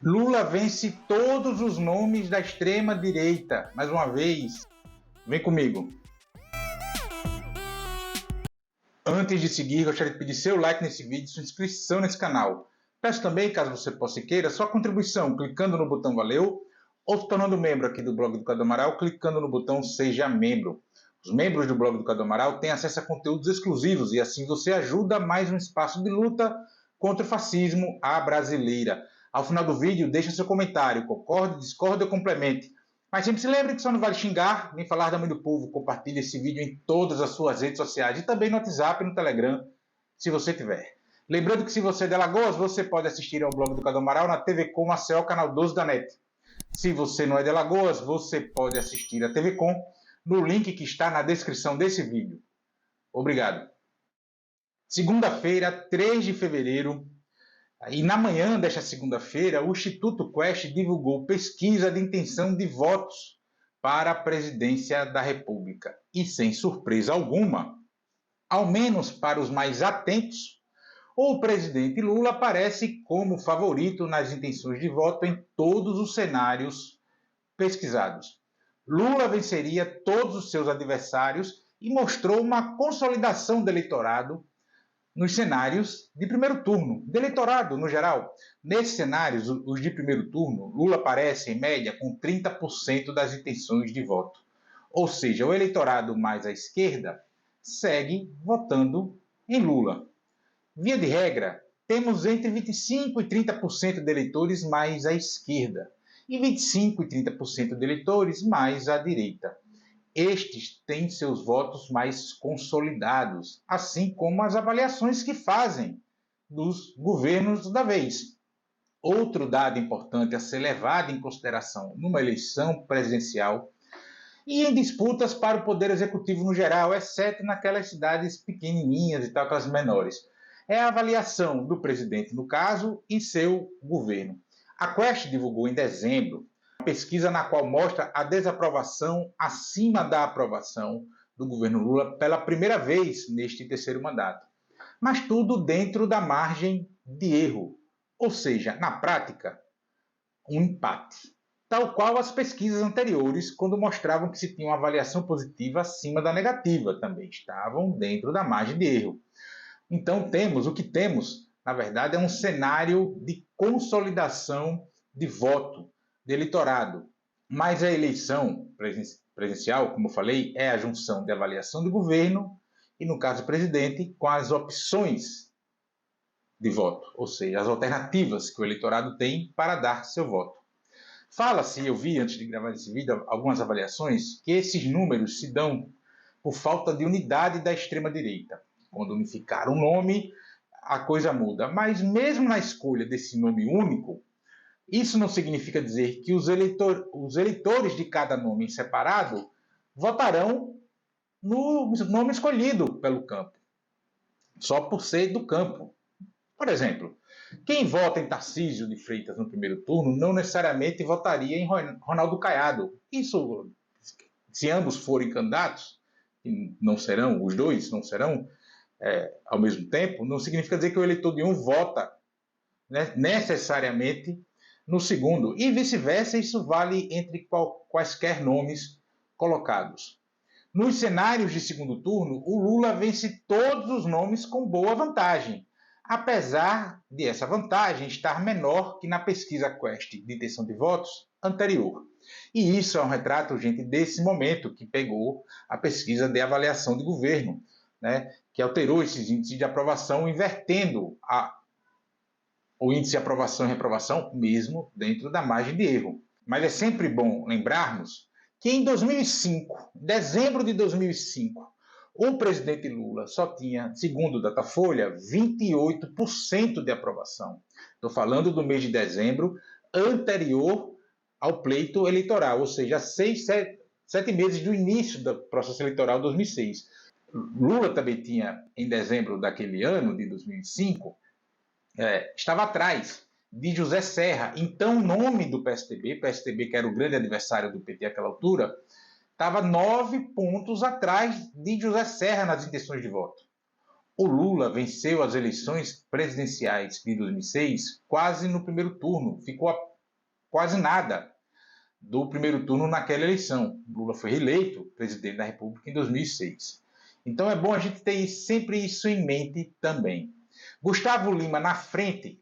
Lula vence todos os nomes da extrema-direita. Mais uma vez, vem comigo. Antes de seguir, gostaria de pedir seu like nesse vídeo e sua inscrição nesse canal. Peço também, caso você possa e queira, sua contribuição clicando no botão Valeu ou se tornando membro aqui do blog do Cadu Amaral, clicando no botão Seja Membro. Os membros do blog do Cadu Amaral têm acesso a conteúdos exclusivos e assim você ajuda mais um espaço de luta contra o fascismo à brasileira. Ao final do vídeo, deixe seu comentário, concorde, discorde ou complemente. Mas sempre se lembre que só não vale xingar, nem falar da mãe do povo. Compartilhe esse vídeo em todas as suas redes sociais e também no WhatsApp e no Telegram, se você tiver. Lembrando que se você é de Alagoas, você pode assistir ao blog do Cadu Amaral na TV Com Maceió, canal 12 da NET. Se você não é de Alagoas, você pode assistir a TV Com no link que está na descrição desse vídeo. Obrigado. Segunda-feira, 3 de fevereiro, e na manhã desta segunda-feira, o Instituto Quest divulgou pesquisa de intenção de votos para a presidência da República. E sem surpresa alguma, ao menos para os mais atentos, o presidente Lula aparece como favorito nas intenções de voto em todos os cenários pesquisados. Lula venceria todos os seus adversários e mostrou uma consolidação do eleitorado nos cenários de primeiro turno, de eleitorado no geral. Nesses cenários, os de primeiro turno, Lula aparece em média com 30% das intenções de voto. Ou seja, o eleitorado mais à esquerda segue votando em Lula. Via de regra, temos entre 25% e 30% de eleitores mais à esquerda e 25% e 30% de eleitores mais à direita. Estes têm seus votos mais consolidados, assim como as avaliações que fazem dos governos da vez. Outro dado importante a ser levado em consideração numa eleição presidencial e em disputas para o poder executivo no geral, exceto naquelas cidades pequenininhas e tal, aquelas menores, é a avaliação do presidente, no caso, e seu governo. A Quest divulgou em dezembro pesquisa na qual mostra a desaprovação acima da aprovação do governo Lula pela primeira vez neste terceiro mandato. Mas tudo dentro da margem de erro, ou seja, na prática, um empate. Tal qual as pesquisas anteriores, quando mostravam que se tinha uma avaliação positiva acima da negativa, também estavam dentro da margem de erro. Então o que temos, na verdade, é um cenário de consolidação de voto, de eleitorado. Mas a eleição presidencial, como eu falei, é a junção de avaliação do governo e, no caso do presidente, com as opções de voto, ou seja, as alternativas que o eleitorado tem para dar seu voto. Fala-se, eu vi antes de gravar esse vídeo, algumas avaliações, que esses números se dão por falta de unidade da extrema-direita. Quando unificar o nome, a coisa muda. Mas mesmo na escolha desse nome único, isso não significa dizer que os eleitores de cada nome em separado votarão no nome escolhido pelo campo, só por ser do campo. Por exemplo, quem vota em Tarcísio de Freitas no primeiro turno não necessariamente votaria em Ronaldo Caiado. Isso, se ambos forem candidatos, e não serão, os dois não serão ao mesmo tempo, não significa dizer que o eleitor de um vota necessariamente no segundo, e vice-versa, isso vale entre quaisquer nomes colocados. Nos cenários de segundo turno, o Lula vence todos os nomes com boa vantagem, apesar de essa vantagem estar menor que na pesquisa Quest de intenção de votos anterior. E isso é um retrato, gente, desse momento que pegou a pesquisa de avaliação de governo, que alterou esses índices de aprovação, invertendo o índice de aprovação e reprovação mesmo dentro da margem de erro. Mas é sempre bom lembrarmos que em 2005, dezembro de 2005, o presidente Lula só tinha, segundo o Datafolha, 28% de aprovação. Estou falando do mês de dezembro anterior ao pleito eleitoral, ou seja, 7 meses do início do processo eleitoral de 2006. Lula também tinha, em dezembro daquele ano, de 2005, estava atrás de José Serra. Então, o nome do PSDB, que era o grande adversário do PT naquela altura, estava 9 pontos atrás de José Serra nas intenções de voto. O Lula venceu as eleições presidenciais de 2006 quase no primeiro turno, ficou quase nada do primeiro turno naquela eleição. Lula foi reeleito presidente da República em 2006. Então é bom a gente ter sempre isso em mente também. Gustavo Lima na frente,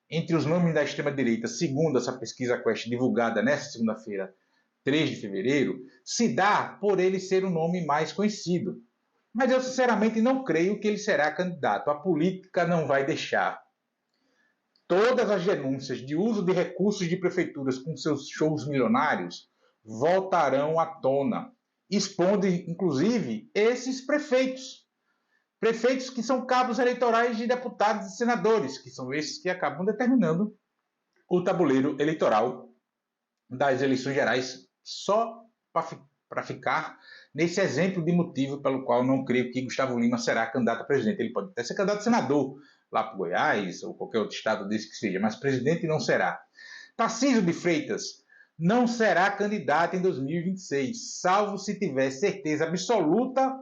entre os nomes da extrema-direita, segundo essa pesquisa Quest divulgada nesta segunda-feira, 3 de fevereiro, se dá por ele ser o nome mais conhecido. Mas eu sinceramente não creio que ele será candidato. A política não vai deixar. Todas as denúncias de uso de recursos de prefeituras com seus shows milionários voltarão à tona, expondo inclusive esses prefeitos. Prefeitos que são cabos eleitorais de deputados e senadores, que são esses que acabam determinando o tabuleiro eleitoral das eleições gerais, só para ficar nesse exemplo de motivo pelo qual não creio que Gustavo Lima será candidato a presidente. Ele pode até ser candidato a senador, lá para o Goiás, ou qualquer outro estado desse que seja, mas presidente não será. Tarcísio de Freitas não será candidato em 2026, salvo se tiver certeza absoluta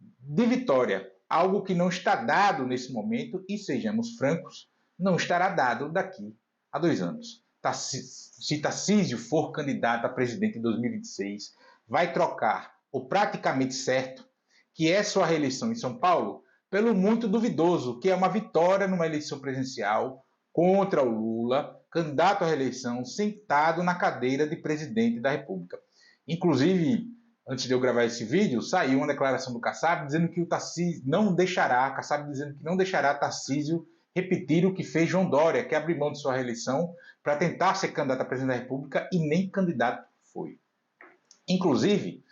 de vitória, algo que não está dado nesse momento e, sejamos francos, não estará dado daqui a 2 anos. Se Tarcísio for candidato a presidente em 2026, vai trocar o praticamente certo, que é sua reeleição em São Paulo, pelo muito duvidoso, que é uma vitória numa eleição presidencial contra o Lula, candidato à reeleição, sentado na cadeira de presidente da República. Inclusive, antes de eu gravar esse vídeo, saiu uma declaração do Kassab dizendo que o Tarcísio não deixará, Kassab dizendo que não deixará Tarcísio repetir o que fez João Dória, que abriu mão de sua reeleição para tentar ser candidato a presidente da República e nem candidato foi. Inclusive,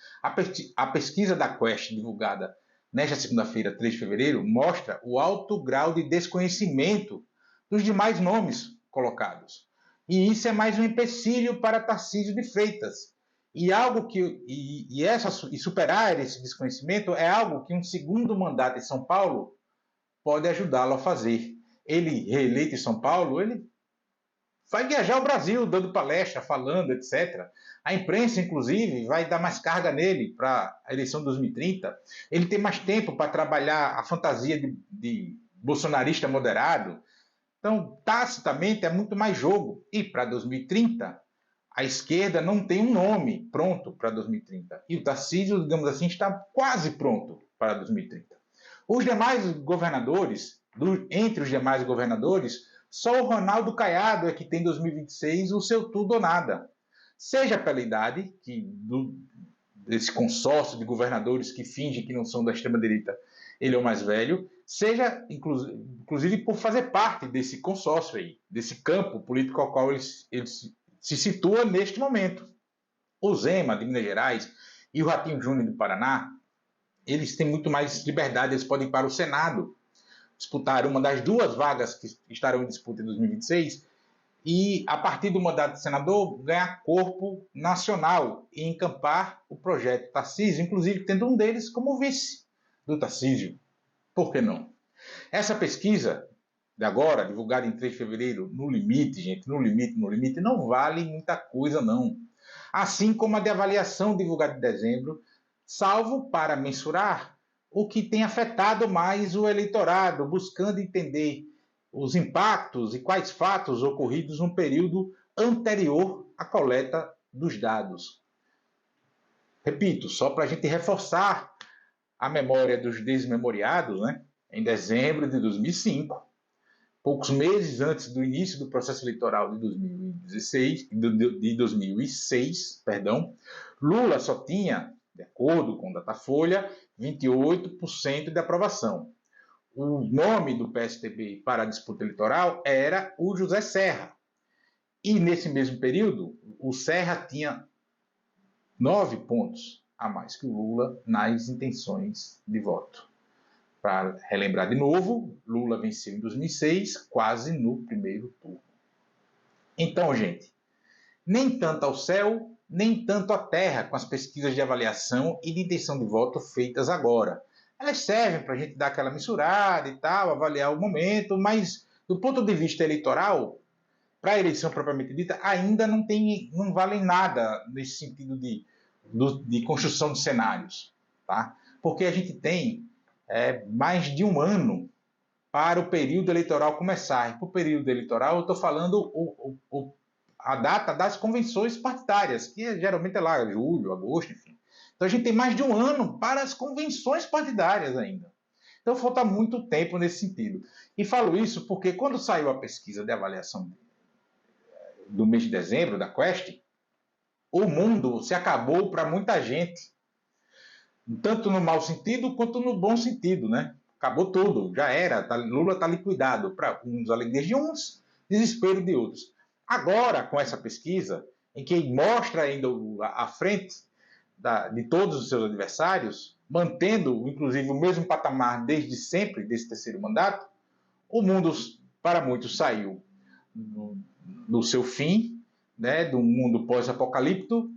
a pesquisa da Quest, divulgada nesta segunda-feira, 3 de fevereiro, mostra o alto grau de desconhecimento dos demais nomes colocados. E isso é mais um empecilho para Tarcísio de Freitas. E superar esse desconhecimento é algo que um segundo mandato em São Paulo pode ajudá-lo a fazer. Ele, reeleito em São Paulo, ele vai viajar ao Brasil, dando palestra, falando, etc. A imprensa, inclusive, vai dar mais carga nele para a eleição de 2030. Ele tem mais tempo para trabalhar a fantasia de bolsonarista moderado. Então, tacitamente, é muito mais jogo. E para 2030, a esquerda não tem um nome pronto para 2030. E o Tarcísio, digamos assim, está quase pronto para 2030. Os demais governadores, entre os demais governadores, só o Ronaldo Caiado é que tem em 2026 o seu tudo ou nada. Seja pela idade, desse consórcio de governadores que fingem que não são da extrema-direita, ele é o mais velho, seja, inclusive, por fazer parte desse consórcio aí, desse campo político ao qual ele se situa neste momento. O Zema, de Minas Gerais, e o Ratinho Júnior, do Paraná, eles têm muito mais liberdade, eles podem ir para o Senado, disputar uma das 2 vagas que estarão em disputa em 2026 e, a partir do mandato de senador, ganhar corpo nacional e encampar o projeto Tarcísio, inclusive tendo um deles como vice do Tarcísio. Por que não? Essa pesquisa de agora, divulgada em 3 de fevereiro, no limite, gente, no limite, não vale muita coisa, não. Assim como a de avaliação divulgada em dezembro, salvo para mensurar o que tem afetado mais o eleitorado, buscando entender os impactos e quais fatos ocorridos no período anterior à coleta dos dados. Repito, só para a gente reforçar a memória dos desmemoriados, né? Em dezembro de 2005, poucos meses antes do início do processo eleitoral de 2006, Lula só tinha, de acordo com o Datafolha, 28% de aprovação. O nome do PSDB para a disputa eleitoral era o José Serra. E nesse mesmo período, o Serra tinha 9 pontos a mais que o Lula nas intenções de voto. Para relembrar de novo, Lula venceu em 2006, quase no primeiro turno. Então, gente, nem tanto ao céu, nem tanto à terra com as pesquisas de avaliação e de intenção de voto feitas agora. Elas servem para a gente dar aquela mensurada e tal, avaliar o momento, mas do ponto de vista eleitoral, para a eleição propriamente dita, ainda não valem nada nesse sentido de construção de cenários, tá? Porque a gente tem mais de um ano para o período eleitoral começar. E para o período eleitoral, eu estou falando a data das convenções partidárias, que geralmente é lá julho, agosto, enfim. Então a gente tem mais de um ano para as convenções partidárias ainda. Então falta muito tempo nesse sentido. E falo isso porque quando saiu a pesquisa de avaliação do mês de dezembro, da Quest, o mundo se acabou para muita gente. Tanto no mau sentido quanto no bom sentido, né? Acabou tudo, já era, Lula está liquidado. Para uns, alegria de uns, desespero de outros. Agora, com essa pesquisa, em que mostra ainda a frente de todos os seus adversários, mantendo, inclusive, o mesmo patamar desde sempre, desse terceiro mandato, o mundo, para muitos, saiu do seu fim, né, do mundo pós-apocalíptico,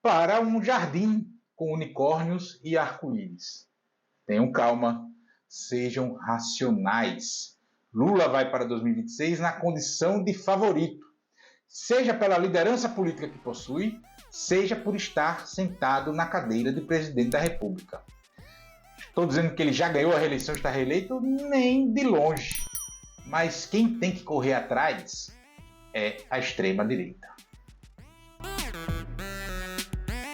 para um jardim com unicórnios e arco-íris. Tenham calma, sejam racionais. Lula vai para 2026 na condição de favorito, seja pela liderança política que possui, seja por estar sentado na cadeira de presidente da República. Estou dizendo que ele já ganhou a reeleição e está reeleito? Nem de longe. Mas quem tem que correr atrás é a extrema-direita.